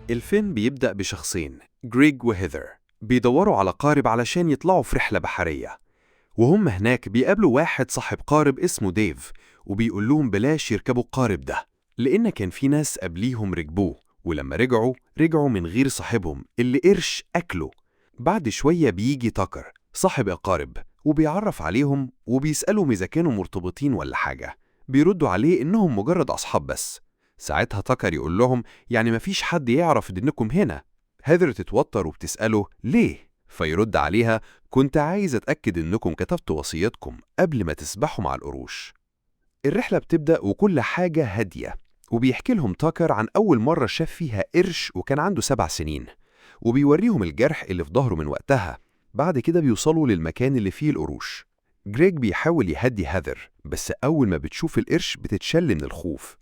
الفيلم بيبدأ بشخصين، جريج وهيذر، بيدوروا على قارب علشان يطلعوا في رحلة بحرية. وهم هناك بيقابلوا واحد صاحب قارب اسمه ديف، وبيقول لهم بلاش يركبوا القارب ده لأن كان في ناس قبليهم ركبوه، ولما رجعوا من غير صاحبهم اللي قرش أكله. بعد شوية بيجي تاكر صاحب القارب وبيعرف عليهم وبيسألهم إذا كانوا مرتبطين ولا حاجة. بيردوا عليه إنهم مجرد أصحاب بس. ساعتها تاكر يقول لهم يعني مفيش حد يعرف إنكم هنا. هيذر تتوتر وبتسأله ليه؟ فيرد عليها كنت عايز أتأكد إنكم كتبتوا وصيتكم قبل ما تسبحوا مع القروش. الرحلة بتبدأ وكل حاجة هادية، وبيحكي لهم تاكر عن أول مرة شاف فيها قرش وكان عنده 7 سنين، وبيوريهم الجرح اللي في ظهره من وقتها. بعد كده بيوصلوا للمكان اللي فيه القروش. جريج بيحاول يهدي هيذر، بس أول ما بتشوف القرش بتتشل من الخوف.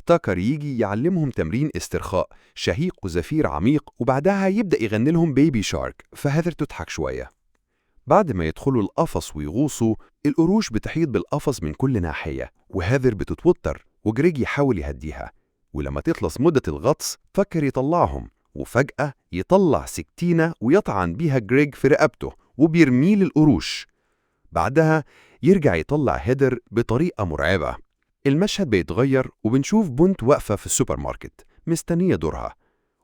تاكر يجي يعلمهم تمرين استرخاء شهيق وزفير عميق، وبعدها يبدأ يغني لهم بيبي شارك، فهيذر تضحك شوية. بعد ما يدخلوا القفص ويغوصوا، القروش بتحيط بالقفص من كل ناحية، وهيذر بتتوتر وجريج يحاول يهديها. ولما تخلص مدة الغطس فكر يطلعهم، وفجأة يطلع سكينة ويطعن بيها جريج في رقبته وبيرميه للقروش. بعدها يرجع يطلع هيذر بطريقة مرعبة. المشهد بيتغير وبنشوف بنت واقفة في السوبر ماركت مستنية دورها،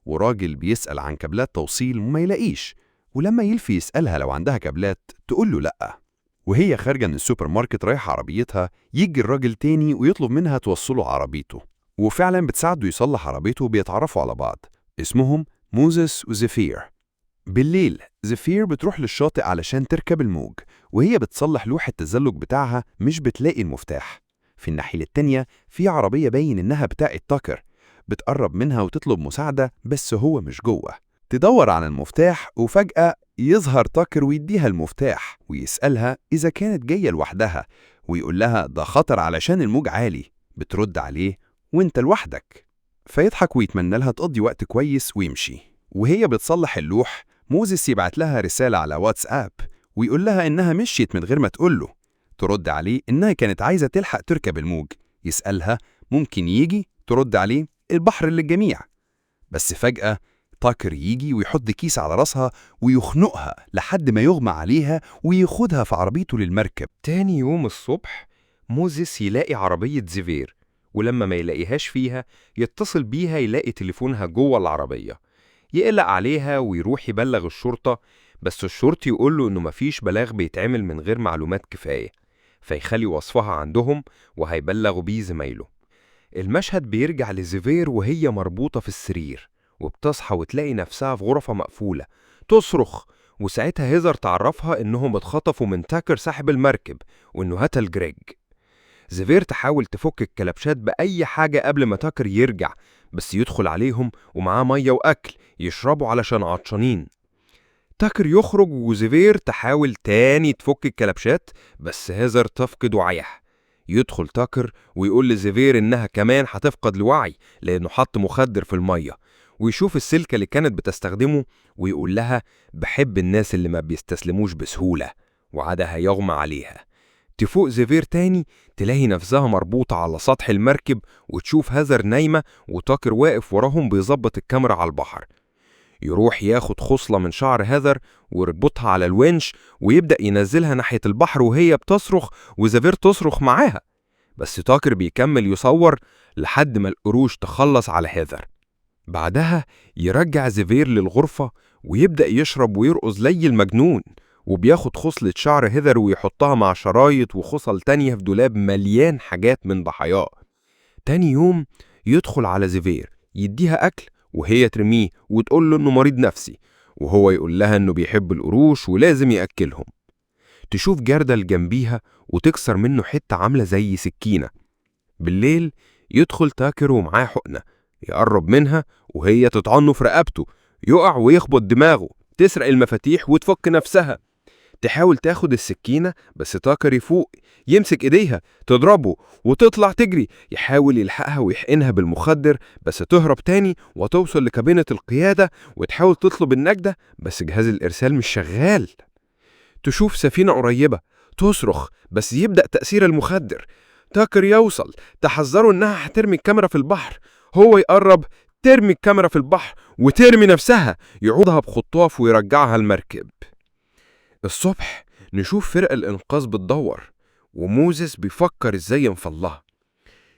وراجل بيسأل عن كابلات توصيل وما يلاقيش، ولما يلفي يسألها لو عندها كابلات تقول له لأ. وهي خارجة من السوبر ماركت رايحة عربيتها، يجي الراجل تاني ويطلب منها توصله عربيته، وفعلا بتساعده يصلح عربيته وبيتعرفوا على بعض. اسمهم موزس وزفير. بالليل زفير بتروح للشاطئ علشان تركب الموج، وهي بتصلح لوح التزلج بتاعها مش بتلاقي المفتاح. في الناحية التانية في عربية باين إنها بتاعة تاكر، بتقرب منها وتطلب مساعدة بس هو مش جوه. تدور على المفتاح وفجأة يظهر تاكر ويديها المفتاح ويسألها إذا كانت جاية لوحدها، ويقول لها ده خطر علشان الموج عالي. بترد عليه وانت لوحدك. فيضحك ويتمنى لها تقضي وقت كويس ويمشي. وهي بتصلح اللوح موزس يبعت لها رسالة على واتساب ويقول لها إنها مشيت من غير ما تقوله. ترد عليه إنها كانت عايزة تلحق تركب الموج. يسألها ممكن يجي؟ ترد عليه البحر للجميع. بس فجأة تاكر يجي ويحط كيس على راسها ويخنقها لحد ما يغمى عليها وياخدها في عربيته للمركب. تاني يوم الصبح موزيس يلاقي عربية زيفير، ولما ما يلاقيهاش فيها يتصل بيها يلاقي تليفونها جوه العربية. يقلق عليها ويروح يبلغ الشرطة، بس الشرطي يقوله إنه مفيش بلاغ بيتعمل من غير معلومات كفاية، فيخلي وصفها عندهم وهيبلغوا بيه زمايله. المشهد بيرجع لزيفير وهي مربوطة في السرير، وبتصحى وتلاقي نفسها في غرفة مقفولة تصرخ. وساعتها هيزر تعرفها إنهم اتخطفوا من تاكر صاحب المركب وإنه قتل جريج. زيفير تحاول تفك الكلبشات بأي حاجة قبل ما تاكر يرجع، بس يدخل عليهم ومعاه مية وأكل يشربوا علشان عطشانين. تاكر يخرج وزيفير تحاول تاني تفك الكلبشات، بس هيزر تفقد وعيها. يدخل تاكر ويقول لزيفير إنها كمان هتفقد الوعي لأنه حط مخدر في المية، ويشوف السلكة اللي كانت بتستخدمه ويقول لها بحب الناس اللي ما بيستسلموش بسهولة، وعادها يغمى عليها. تفوق زيفير تاني تلاقي نفسها مربوطة على سطح المركب، وتشوف هزر نايمة وتاكر واقف وراهم بيظبط الكاميرا على البحر. يروح ياخد خصلة من شعر هذر ويربطها على الونش ويبدأ ينزلها ناحية البحر وهي بتصرخ وزيفير تصرخ معاها، بس تاكر بيكمل يصور لحد ما القروش تخلص على هذر. بعدها يرجع زيفير للغرفة ويبدأ يشرب ويرقص زي المجنون، وبياخد خصلة شعر هذر ويحطها مع شرايط وخصل تانية في دولاب مليان حاجات من ضحاياه. تاني يوم يدخل على زيفير يديها أكل وهي ترميه وتقول له إنه مريض نفسي، وهو يقول لها إنه بيحب القروش ولازم يأكلهم. تشوف جردل جنبيها وتكسر منه حتة عاملة زي سكينة. بالليل يدخل تاكر ومعاه حقنة، يقرب منها وهي تطعنه في رقبته، يقع ويخبط دماغه، تسرق المفاتيح وتفك نفسها. تحاول تاخد السكينة بس تاكر يفوق يمسك ايديها تضربه وتطلع تجري، يحاول يلحقها ويحقنها بالمخدر بس تهرب تاني وتوصل لكابينة القيادة وتحاول تطلب النجدة بس جهاز الإرسال مش شغال. تشوف سفينة قريبة تصرخ بس يبدأ تأثير المخدر. تاكر يوصل تحذره إنها هترمي الكاميرا في البحر، هو يقرب ترمي الكاميرا في البحر وترمي نفسها، يعودها بخطاف ويرجعها المركب. الصبح نشوف فرق الإنقاذ بتدور، وموزيس بيفكر إزاي ينفضلها.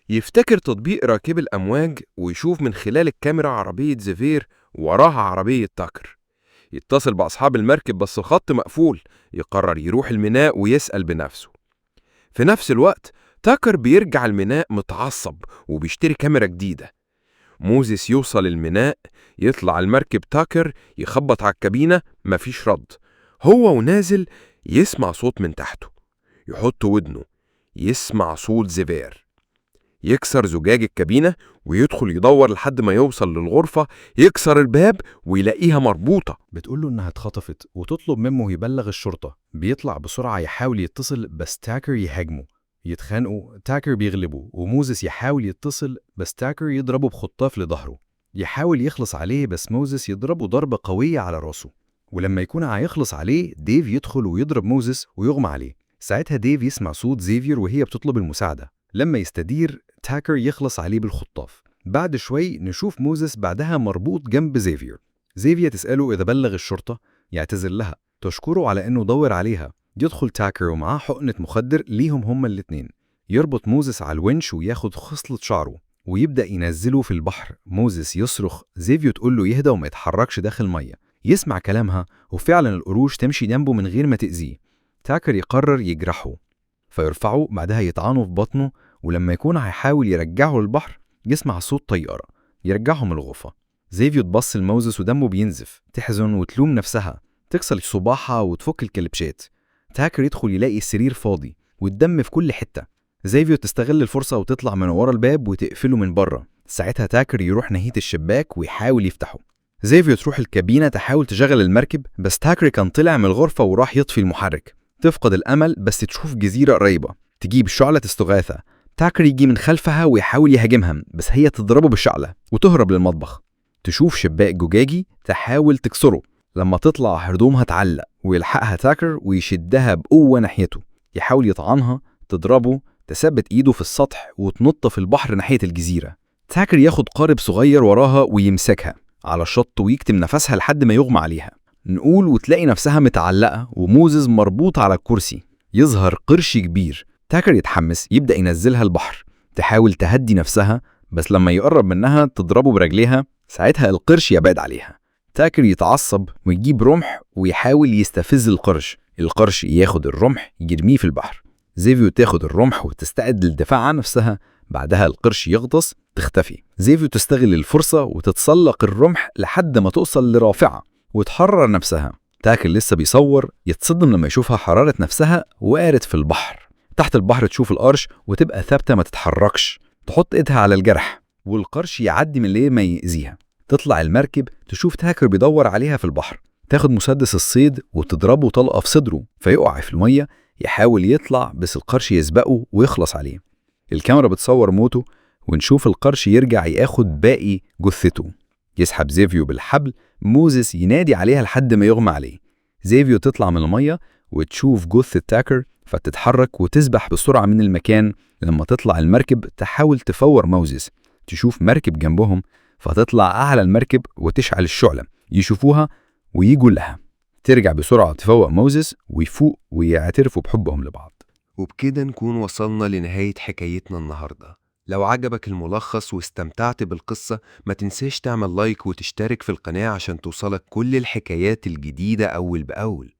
يفتكر تطبيق راكب الأمواج ويشوف من خلال الكاميرا عربية زيفير وراها عربية تاكر. يتصل بأصحاب المركب بس الخط مقفول، يقرر يروح الميناء ويسأل بنفسه. في نفس الوقت تاكر بيرجع الميناء متعصب وبيشتري كاميرا جديدة. موزيس يوصل الميناء، يطلع المركب تاكر، يخبط على الكابينة، مفيش رد. هو ونازل يسمع صوت من تحته، يحط ودنه، يسمع صوت زيفير. يكسر زجاج الكابينة ويدخل يدور لحد ما يوصل للغرفة، يكسر الباب ويلاقيها مربوطة. بتقوله إنها اتخطفت وتطلب منه يبلغ الشرطة. بيطلع بسرعة يحاول يتصل بس تاكر يهاجمه، يتخانقوا، تاكر بيغلبه وموزيس يحاول يتصل بس تاكر يضربه بخطاف لظهره. يحاول يخلص عليه بس موزيس يضربه ضربة قوية على راسه. ولما يكون هيخلص عليه ديف يدخل ويضرب موزيس ويغمى عليه. ساعتها ديف يسمع صوت زيفير وهي بتطلب المساعدة. لما يستدير تاكر يخلص عليه بالخطاف. بعد شوي نشوف موزيس بعدها مربوط جنب زيفير. زيفير تسأله إذا بلغ الشرطة، يعتذر لها، تشكره على إنه دور عليها. يدخل تاكر ومعاه حقنة مخدر ليهم هما الاتنين. يربط موزيس على الونش وياخد خصلة شعره ويبدأ ينزله في البحر. موزيس يصرخ، زيفير تقول له يهدى وما يتحركش داخل مية. يسمع كلامها وفعلا القروش تمشي جنبه من غير ما تأذيه. تاكر يقرر يجرحه فيرفعه، بعدها يطعنه في بطنه. ولما يكون هيحاول يرجعه للبحر يسمع صوت طيارة يرجعهم الغرفة. زيفير تبص لموزيس ودمه بينزف، تحزن وتلوم نفسها، تكسر صباحها وتفك الكلبشات. تاكر يدخل يلاقي السرير فاضي والدم في كل حتة. زيفير تستغل الفرصة وتطلع من ورا الباب وتقفله من بره. ساعتها تاكر يروح ناحية الشباك ويحاول يفتحه. زيفير تروح الكابينة تحاول تشغل المركب بس تاكر كان طلع من الغرفة وراح يطفي المحرك. تفقد الأمل بس تشوف جزيرة قريبة، تجيب شعلة استغاثة. تاكر يجي من خلفها ويحاول يهاجمها بس هي تضربه بالشعلة وتهرب للمطبخ. تشوف شباك زجاجي تحاول تكسره. لما تطلع هدومها تعلق ويلحقها تاكر ويشدها بقوة ناحيته. يحاول يطعنها، تضربه، تثبت ايده في السطح وتنط في البحر ناحية الجزيرة. تاكر ياخد قارب صغير وراها ويمسكها على الشط ويكتم نفسها لحد ما يغمى عليها. نقول وتلاقي نفسها متعلقة وموزيس مربوط على الكرسي. يظهر قرش كبير. تاكر يتحمس يبدأ ينزلها البحر. تحاول تهدي نفسها بس لما يقرب منها تضربه برجليها. ساعتها القرش يبعد عليها. تاكر يتعصب ويجيب رمح ويحاول يستفز القرش. القرش ياخد الرمح يرميه في البحر. زيفير تاخد الرمح وتستعد للدفاع عن نفسها. بعدها القرش يغطس، تختفي. زيفير تستغل الفرصة وتتسلق الرمح لحد ما توصل لرافعة وتحرر نفسها. تاكر لسه بيصور، يتصدم لما يشوفها حرارة نفسها وقارت في البحر. تحت البحر تشوف القرش وتبقى ثابتة ما تتحركش. تحط ايدها على الجرح والقرش يعدي من غير ما يأذيها. تطلع المركب تشوف تاكر بيدور عليها في البحر. تاخد مسدس الصيد وتضربه طلقة في صدره فيقع في المية. يحاول يطلع بس القرش يسبقه ويخلص عليه. الكاميرا بتصور موته ونشوف القرش يرجع ياخد باقي جثته. يسحب زيفير بالحبل. موزيس ينادي عليها لحد ما يغمى عليه. زيفير تطلع من المية وتشوف جثة تاكر فتتحرك وتسبح بسرعة من المكان. لما تطلع المركب تحاول تفور موزيس. تشوف مركب جنبهم فتطلع أعلى المركب وتشعل الشعلة. يشوفوها ويجوا لها. ترجع بسرعة تفوق موزيس ويفوق ويعترفوا بحبهم لبعض. وبكده نكون وصلنا لنهاية حكايتنا النهاردة. لو عجبك الملخص واستمتعت بالقصة ما تنساش تعمل لايك وتشترك في القناة عشان توصلك كل الحكايات الجديدة أول بأول.